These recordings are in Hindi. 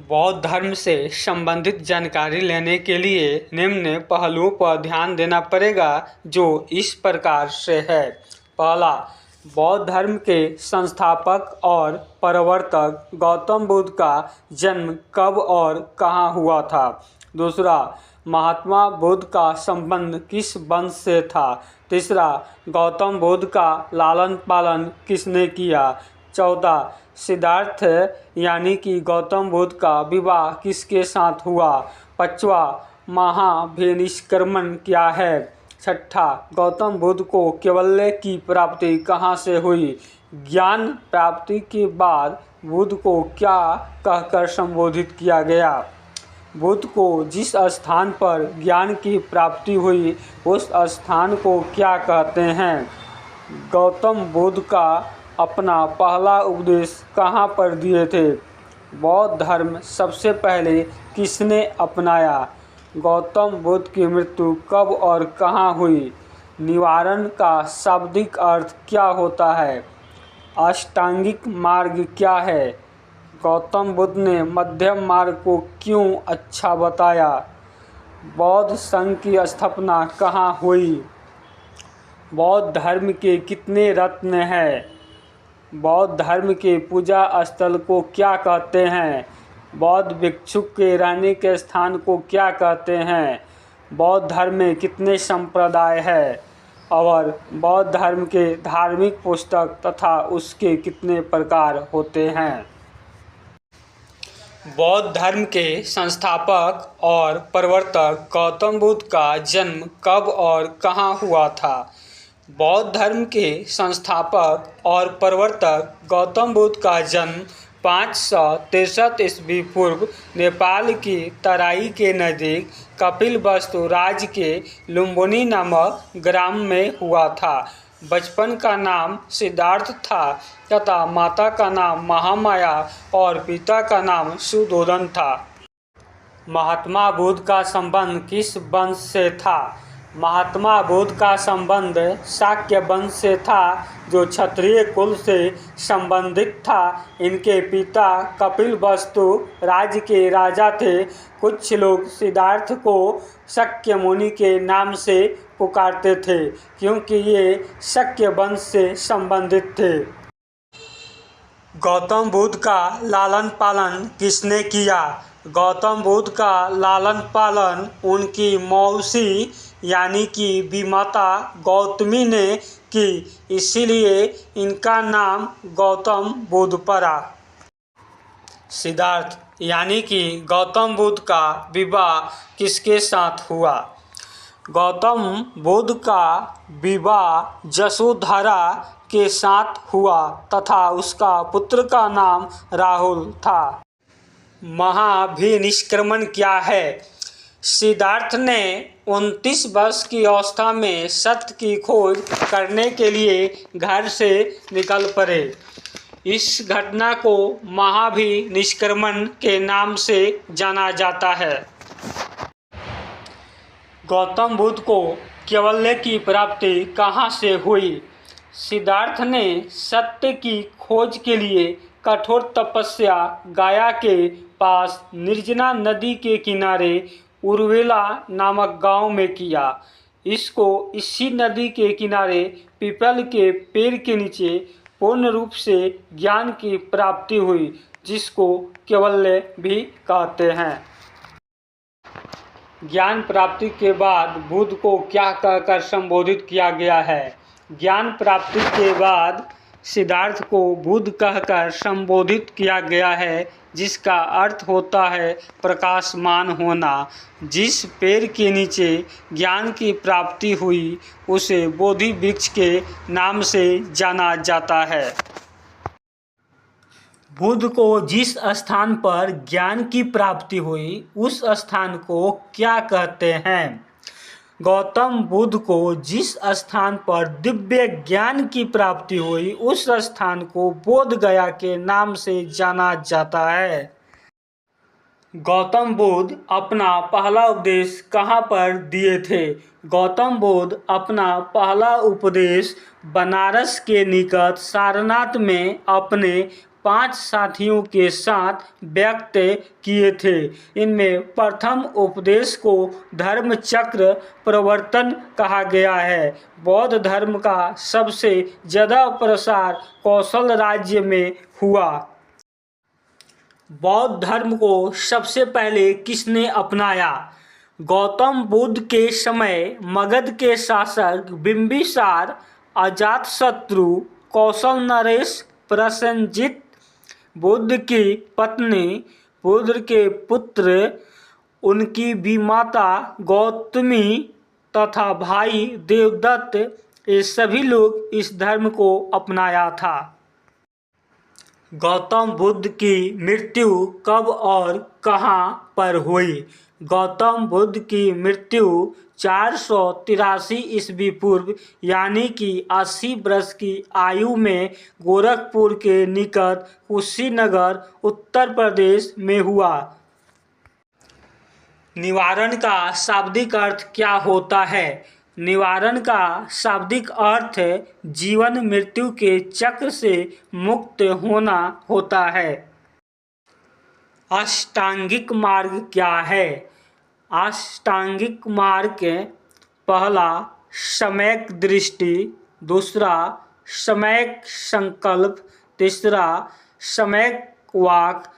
बौद्ध धर्म से संबंधित जानकारी लेने के लिए निम्न पहलुओं पर ध्यान देना पड़ेगा, जो इस प्रकार से है। पहला, बौद्ध धर्म के संस्थापक और प्रवर्तक गौतम बुद्ध का जन्म कब और कहाँ हुआ था। दूसरा, महात्मा बुद्ध का संबंध किस वंश से था। तीसरा, गौतम बुद्ध का लालन पालन किसने किया। चौथा, सिद्धार्थ यानी कि गौतम बुद्ध का विवाह किसके साथ हुआ। पांचवा, महाभिनिष्क्रमण क्या है। छठा, गौतम बुद्ध को कैवल्य की प्राप्ति कहाँ से हुई। ज्ञान प्राप्ति के बाद बुद्ध को क्या कहकर संबोधित किया गया। बुद्ध को जिस स्थान पर ज्ञान की प्राप्ति हुई उस स्थान को क्या कहते हैं। गौतम बुद्ध का अपना पहला उपदेश कहाँ पर दिए थे। बौद्ध धर्म सबसे पहले किसने अपनाया। गौतम बुद्ध की मृत्यु कब और कहाँ हुई। निवारण का शाब्दिक अर्थ क्या होता है। अष्टांगिक मार्ग क्या है। गौतम बुद्ध ने मध्यम मार्ग को क्यों अच्छा बताया। बौद्ध संघ की स्थापना कहाँ हुई। बौद्ध धर्म के कितने रत्न हैं। बौद्ध धर्म के पूजा स्थल को क्या कहते हैं। बौद्ध भिक्षुक के रहने के स्थान को क्या कहते हैं। बौद्ध धर्म में कितने संप्रदाय हैं और बौद्ध धर्म के धार्मिक पुस्तक तथा उसके कितने प्रकार होते हैं। बौद्ध धर्म के संस्थापक और प्रवर्तक गौतम बुद्ध का जन्म कब और कहाँ हुआ था। बौद्ध धर्म के संस्थापक और प्रवर्तक गौतम बुद्ध का जन्म 563 ईस्वी पूर्व नेपाल की तराई के नज़दीक कपिलवस्तु राज्य के लुम्बिनी नामक ग्राम में हुआ था। बचपन का नाम सिद्धार्थ था तथा माता का नाम महामाया और पिता का नाम सुधोधन था। महात्मा बुद्ध का संबंध किस वंश से था। महात्मा बुद्ध का संबंध शाक्य वंश से था, जो क्षत्रिय कुल से संबंधित था। इनके पिता कपिलवस्तु राज्य के राजा थे। कुछ लोग सिद्धार्थ को शक्य मुनि के नाम से पुकारते थे, क्योंकि ये शक्य वंश से संबंधित थे। गौतम बुद्ध का लालन पालन किसने किया। गौतम बुद्ध का लालन पालन उनकी मौसी यानी कि विमाता गौतमी ने की, इसीलिए इनका नाम गौतम बुद्ध पड़ा। सिद्धार्थ यानी कि गौतम बुद्ध का विवाह किसके साथ हुआ। गौतम बुद्ध का विवाह यशोधरा के साथ हुआ तथा उसका पुत्र का नाम राहुल था। महाभिनिष्क्रमण क्या है। सिद्धार्थ ने 29 वर्ष की अवस्था में सत्य की खोज करने के लिए घर से निकल पड़े। इस घटना को महाभिनिष्क्रमण के नाम से जाना जाता है। गौतम बुद्ध को कैवल्य की प्राप्ति कहाँ से हुई। सिद्धार्थ ने सत्य की खोज के लिए कठोर तपस्या गाया के पास निर्जना नदी के किनारे उर्वेला नामक गांव में किया। इसको इसी नदी के किनारे पीपल के पेड़ के नीचे पूर्ण रूप से ज्ञान की प्राप्ति हुई, जिसको कैवल्य भी कहते हैं। ज्ञान प्राप्ति के बाद बुद्ध को क्या कहकर संबोधित किया गया है। ज्ञान प्राप्ति के बाद सिद्धार्थ को बुद्ध कहकर संबोधित किया गया है, जिसका अर्थ होता है प्रकाशमान होना। जिस पेड़ के नीचे ज्ञान की प्राप्ति हुई उसे बोधि वृक्ष के नाम से जाना जाता है। बुद्ध को जिस स्थान पर ज्ञान की प्राप्ति हुई उस स्थान को क्या कहते हैं। गौतम बुद्ध को जिस स्थान पर दिव्य ज्ञान की प्राप्ति हुई उस स्थान को बोध गया के नाम से जाना जाता है। गौतम बुद्ध अपना पहला उपदेश कहाँ पर दिए थे। गौतम बुद्ध अपना पहला उपदेश बनारस के निकट सारनाथ में अपने 5 साथियों के साथ व्यक्त किए थे। इनमें प्रथम उपदेश को धर्म चक्र प्रवर्तन कहा गया है। बौद्ध धर्म का सबसे ज़्यादा प्रसार कौशल राज्य में हुआ। बौद्ध धर्म को सबसे पहले किसने अपनाया? गौतम बुद्ध के समय मगध के शासक बिंबिसार, अजातशत्रु, कौशल नरेश, प्रसेनजित, बुद्ध की पत्नी, बुद्ध के पुत्र, उनकी भी माता गौतमी तथा भाई देवदत्त, ये सभी लोग इस धर्म को अपनाया था। गौतम बुद्ध की मृत्यु कब और कहाँ पर हुई? गौतम बुद्ध की मृत्यु 483 ईस्वी पूर्व यानी कि 80 वर्ष की आयु में गोरखपुर के निकट कुशीनगर, उत्तर प्रदेश में हुआ। निवारण का शाब्दिक अर्थ क्या होता है? निवारण का शाब्दिक अर्थ जीवन मृत्यु के चक्र से मुक्त होना होता है। अष्टांगिक मार्ग क्या है? अष्टांगिक मार्ग पहला सम्यक दृष्टि, दूसरा सम्यक संकल्प, तीसरा सम्यक वाक,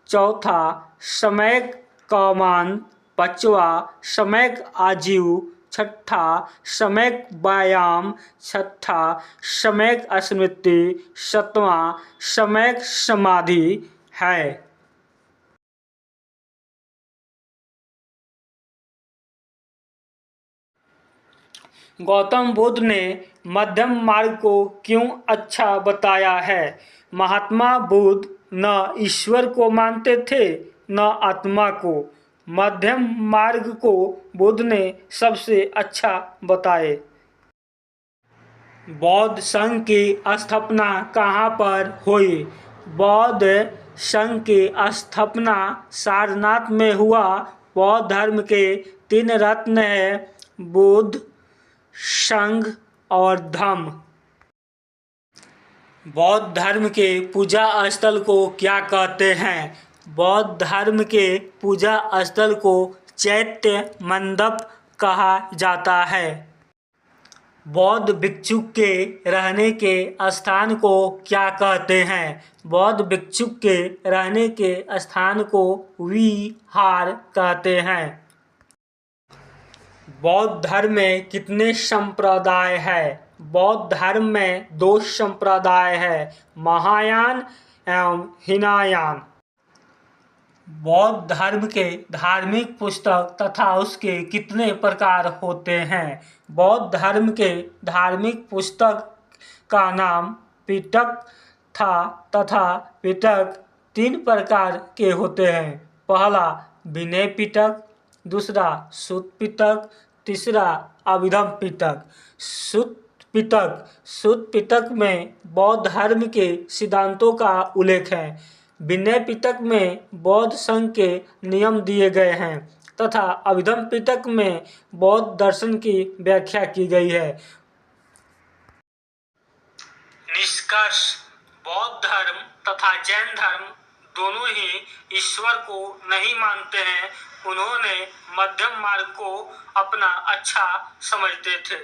चौथा सम्यक कर्म, पांचवा सम्यक आजीव, छठा सम्यक व्यायाम, छठा सम्यक स्मृति, सातवां सम्यक समाधि है। गौतम बुद्ध ने मध्यम मार्ग को क्यों अच्छा बताया है? महात्मा बुद्ध न ईश्वर को मानते थे न आत्मा को। मध्यम मार्ग को बुद्ध ने सबसे अच्छा बताए। बौद्ध संघ की स्थापना कहाँ पर हुई? बौद्ध संघ की स्थापना सारनाथ में हुआ। बौद्ध धर्म के 3 रत्न हैं, बुद्ध, संघ और धम्म। बौद्ध धर्म के पूजा स्थल को क्या कहते हैं? बौद्ध धर्म के पूजा स्थल को चैत्य मंडप कहा जाता है। बौद्ध भिक्षु के रहने के स्थान को क्या कहते हैं? बौद्ध भिक्षु के रहने के स्थान को विहार कहते हैं। बौद्ध धर्म में कितने संप्रदाय हैं? बौद्ध धर्म में 2 संप्रदाय हैं, महायान एवं हीनयान। बौद्ध धर्म के धार्मिक पुस्तक तथा उसके कितने प्रकार होते हैं? बौद्ध धर्म के धार्मिक पुस्तक का नाम पिटक था तथा पिटक 3 प्रकार के होते हैं। पहला विनय पिटक, दूसरा सुत्त पिटक, तीसरा अभिधम्म पिटक। सुत्त पिटक में बौद्ध धर्म के सिद्धांतों का उल्लेख है। विनय पिटक में बौद्ध संघ के नियम दिए गए हैं तथा अभिधम्म पिटक में बौद्ध दर्शन की व्याख्या की गई है। निष्कर्ष: बौद्ध धर्म तथा जैन धर्म दोनों ही ईश्वर को नहीं मानते हैं। उन्होंने मध्यम मार्ग को अपना अच्छा समझते थे।